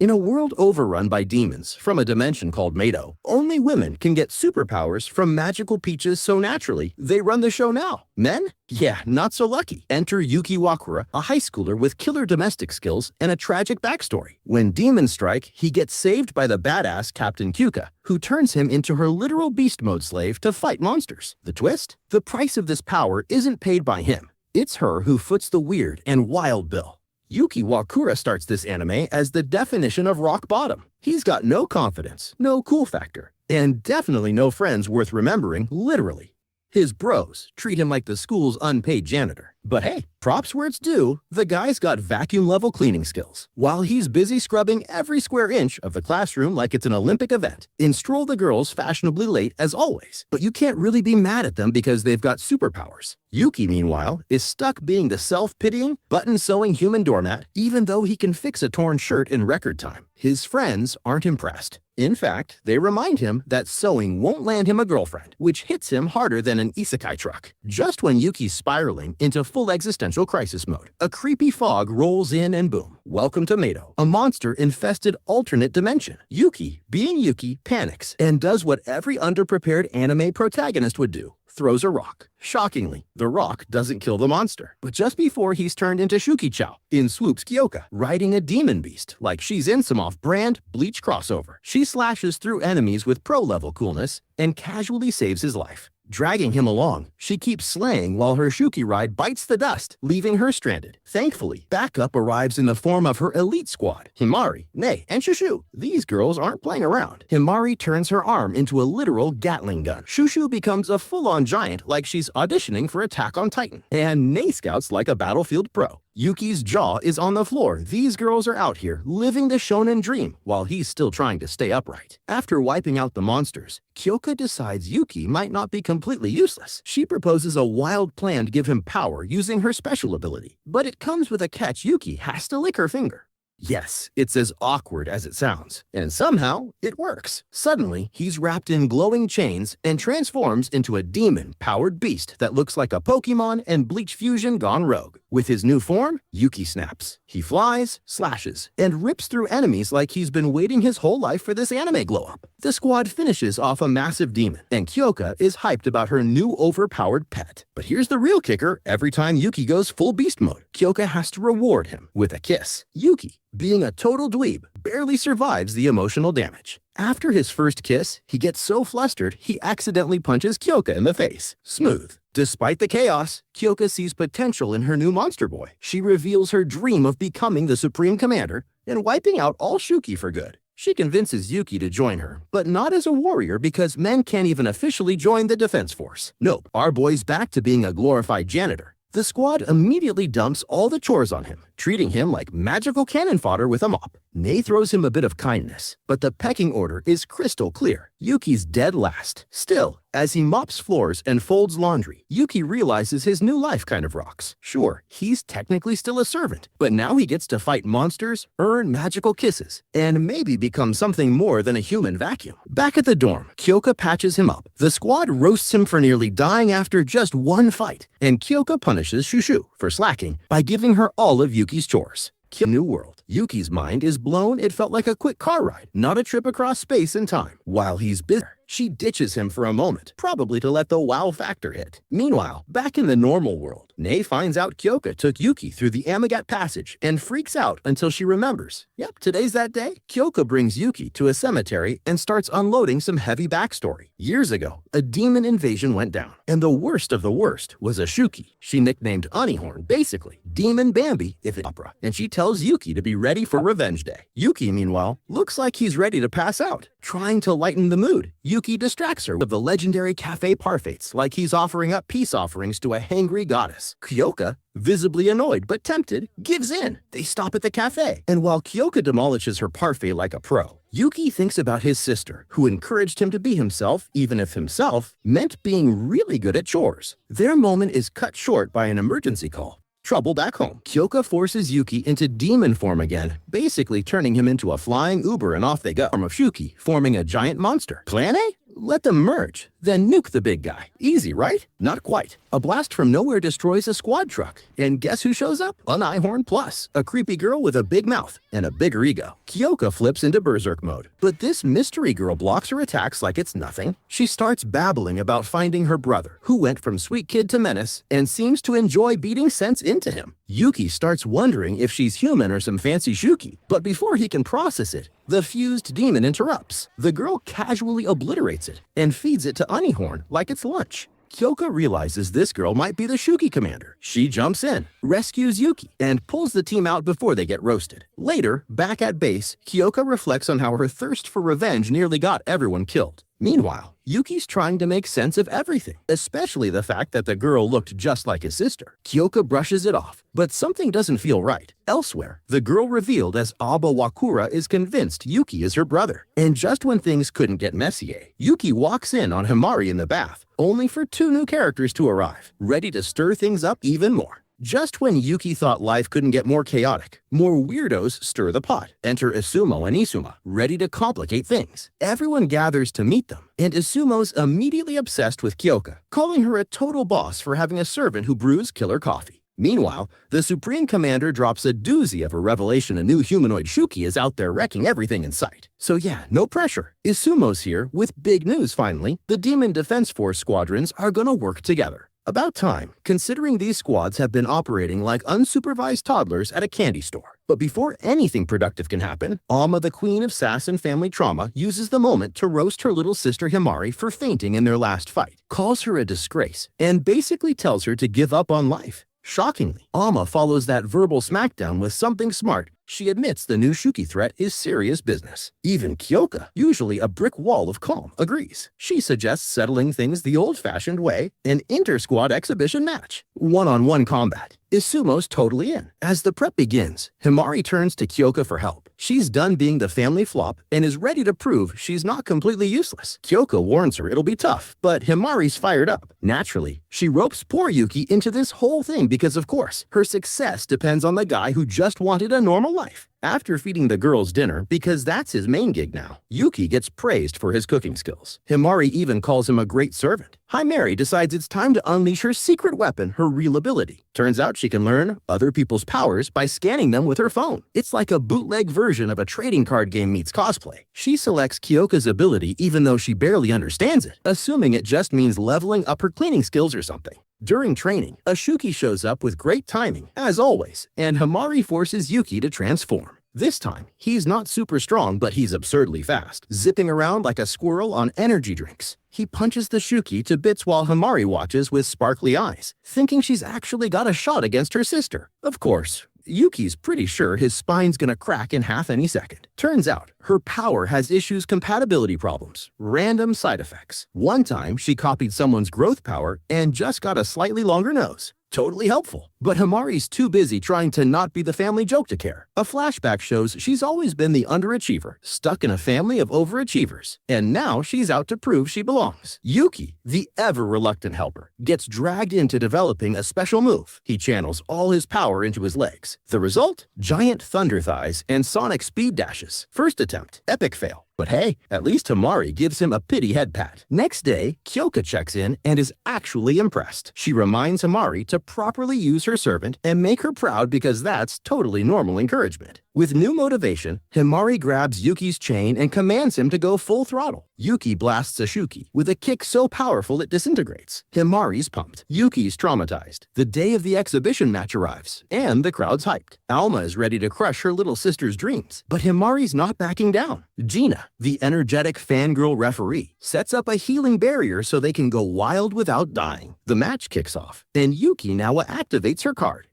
In a world overrun by demons from a dimension called Mato, only women can get superpowers from magical peaches so naturally they run the show now. Men? Yeah, not so lucky. Enter Yuuki Wakura, a high schooler with killer domestic skills and a tragic backstory. When demons strike, he gets saved by the badass Captain Kyouka, who turns him into her literal beast mode slave to fight monsters. The twist? The price of this power isn't paid by him. It's her who foots the weird and wild bill. Yuuki Wakura starts this anime as the definition of rock bottom. He's got no confidence, no cool factor, and definitely no friends worth remembering, literally. His bros treat him like the school's unpaid janitor. But hey, props where it's due, the guy's got vacuum-level cleaning skills, while he's busy scrubbing every square inch of the classroom like it's an Olympic event. In stroll the girls fashionably late as always, but you can't really be mad at them because they've got superpowers. Yuuki, meanwhile, is stuck being the self-pitying, button-sewing human doormat, even though he can fix a torn shirt in record time. His friends aren't impressed. In fact, they remind him that sewing won't land him a girlfriend, which hits him harder than an isekai truck. Just when Yuki's spiraling into full existential crisis mode, a creepy fog rolls in and boom, welcome to Mato, a monster-infested alternate dimension. Yuuki, being Yuuki, panics and does what every underprepared anime protagonist would do. Throws a rock. Shockingly, the rock doesn't kill the monster. But just before he's turned into Shukichou, in swoops Kyouka, riding a demon beast like she's in some off-brand Bleach crossover. She slashes through enemies with pro-level coolness and casually saves his life. Dragging him along, she keeps slaying while her Shuki ride bites the dust, leaving her stranded. Thankfully, backup arrives in the form of her elite squad, Himari, Nei, and Shushu. These girls aren't playing around. Himari turns her arm into a literal Gatling gun. Shushu becomes a full-on giant like she's auditioning for Attack on Titan. And Nei scouts like a battlefield pro. Yuki's jaw is on the floor. These girls are out here living the shonen dream while he's still trying to stay upright. After wiping out the monsters, Kyouka decides Yuki might not be completely useless. She proposes a wild plan to give him power using her special ability. But it comes with a catch. Yuki has to lick her finger. Yes, it's as awkward as it sounds. And somehow, it works. Suddenly, he's wrapped in glowing chains and transforms into a demon-powered beast that looks like a Pokemon and Bleach fusion gone rogue. With his new form, Yuki snaps. He flies, slashes, and rips through enemies like he's been waiting his whole life for this anime glow-up. The squad finishes off a massive demon, and Kyouka is hyped about her new overpowered pet. But here's the real kicker. Every time Yuki goes full beast mode, Kyouka has to reward him with a kiss. Yuki, being a total dweeb, barely survives the emotional damage. After his first kiss, he gets so flustered he accidentally punches Kyouka in the face. Smooth. Despite the chaos, Kyouka sees potential in her new monster boy. She reveals her dream of becoming the Supreme Commander and wiping out all Shuki for good. She convinces Yuki to join her, but not as a warrior because men can't even officially join the defense force. Nope, our boy's back to being a glorified janitor. The squad immediately dumps all the chores on him, treating him like magical cannon fodder with a mop. Nei throws him a bit of kindness, but the pecking order is crystal clear. Yuki's dead last. Still, as he mops floors and folds laundry, Yuki realizes his new life kind of rocks. Sure, he's technically still a servant, but now he gets to fight monsters, earn magical kisses, and maybe become something more than a human vacuum. Back at the dorm, Kyouka patches him up. The squad roasts him for nearly dying after just one fight, and Kyouka punishes Shushu for slacking by giving her all of Yuki's chores. New world. Yuki's mind is blown. It felt like a quick car ride, not a trip across space and time. While he's busy, she ditches him for a moment, probably to let the wow factor hit. Meanwhile, back in the normal world, Nei finds out Kyouka took Yuki through the Amigat passage and freaks out until she remembers. Yep, today's that day. Kyouka brings Yuki to a cemetery and starts unloading some heavy backstory. Years ago, a demon invasion went down, and the worst of the worst was a Shuki. She nicknamed Unihorn, basically Demon Bambi if it's opera, and she tells Yuki to be ready for Revenge Day. Yuki, meanwhile, looks like he's ready to pass out. Trying to lighten the mood, Yuki distracts her with the legendary cafe parfaits like he's offering up peace offerings to a hangry goddess. Kyouka, visibly annoyed but tempted, gives in. They stop at the cafe, and while Kyouka demolishes her parfait like a pro, Yuki thinks about his sister, who encouraged him to be himself, even if himself meant being really good at chores. Their moment is cut short by an emergency call. Trouble back home. Kyouka forces Yuki into demon form again, basically turning him into a flying Uber and off they go. Form of Shuki, forming a giant monster. Plan A? Let them merge, then nuke the big guy. Easy, right? Not quite. A blast from nowhere destroys a squad truck. And guess who shows up? An Ihorn Plus, a creepy girl with a big mouth and a bigger ego. Kyouka flips into berserk mode. But this mystery girl blocks her attacks like it's nothing. She starts babbling about finding her brother, who went from sweet kid to menace and seems to enjoy beating sense into him. Yuki starts wondering if she's human or some fancy shuki, but before he can process it, the fused demon interrupts. The girl casually obliterates it and feeds it to Anihorn like it's lunch. Kyouka realizes this girl might be the Shuki commander. She jumps in, rescues Yuki, and pulls the team out before they get roasted. Later, back at base, Kyouka reflects on how her thirst for revenge nearly got everyone killed. Meanwhile, Yuki's trying to make sense of everything, especially the fact that the girl looked just like his sister. Kyouka brushes it off, but something doesn't feel right. Elsewhere, the girl revealed as Aba Wakura is convinced Yuki is her brother. And just when things couldn't get messier, Yuki walks in on Himari in the bath, only for two new characters to arrive, ready to stir things up even more. Just when Yuki thought life couldn't get more chaotic, more weirdos stir the pot. Enter Isumo and Isuma, ready to complicate things. Everyone gathers to meet them, and Isumo's immediately obsessed with Kyouka, calling her a total boss for having a servant who brews killer coffee. Meanwhile, the Supreme Commander drops a doozy of a revelation a new humanoid Shuki is out there wrecking everything in sight. So yeah, no pressure. Isumo's here with big news finally. The Demon Defense Force squadrons are gonna work together. About time, considering these squads have been operating like unsupervised toddlers at a candy store. But before anything productive can happen, Alma, the queen of sass and family trauma, uses the moment to roast her little sister Himari for fainting in their last fight, calls her a disgrace, and basically tells her to give up on life. Shockingly, Alma follows that verbal smackdown with something smart. She admits the new Shuki threat is serious business. Even Kyouka, usually a brick wall of calm, agrees. She suggests settling things the old-fashioned way, an inter-squad exhibition match. One-on-one combat. Isumo's totally in. As the prep begins, Himari turns to Kyouka for help. She's done being the family flop and is ready to prove she's not completely useless. Kyouka warns her it'll be tough, but Himari's fired up. Naturally, she ropes poor Yuki into this whole thing because, of course, her success depends on the guy who just wanted a normal life. After feeding the girls dinner, because that's his main gig now, Yuki gets praised for his cooking skills. Himari even calls him a great servant. Himari decides it's time to unleash her secret weapon, her real ability. Turns out she can learn other people's powers by scanning them with her phone. It's like a bootleg version of a trading card game meets cosplay. She selects Kyouka's ability even though she barely understands it, assuming it just means leveling up her cleaning skills or something. During training, a Shuki shows up with great timing, as always, and Himari forces Yuki to transform. This time, he's not super strong, but he's absurdly fast, zipping around like a squirrel on energy drinks. He punches the Shuki to bits while Himari watches with sparkly eyes, thinking she's actually got a shot against her sister. Of course, Yuki's pretty sure his spine's gonna crack in half any second. Turns out, her power has issues compatibility problems, random side effects. One time, she copied someone's growth power and just got a slightly longer nose. Totally helpful. But Himari's too busy trying to not be the family joke to care. A flashback shows she's always been the underachiever, stuck in a family of overachievers. And now she's out to prove she belongs. Yuki, the ever-reluctant helper, gets dragged into developing a special move. He channels all his power into his legs. The result? Giant thunder thighs and sonic speed dashes. First attempt, epic fail. But hey, at least Himari gives him a pity head pat. Next day, Kyouka checks in and is actually impressed. She reminds Himari to properly use her servant and make her proud because that's totally normal encouragement. With new motivation, Himari grabs Yuki's chain and commands him to go full throttle. Yuki blasts a Shuki with a kick so powerful it disintegrates. Himari's pumped. Yuki's traumatized. The day of the exhibition match arrives, and the crowd's hyped. Alma is ready to crush her little sister's dreams, but Himari's not backing down. Gina, the energetic fangirl referee, sets up a healing barrier so they can go wild without dying. The match kicks off, and Yuki now activates her card.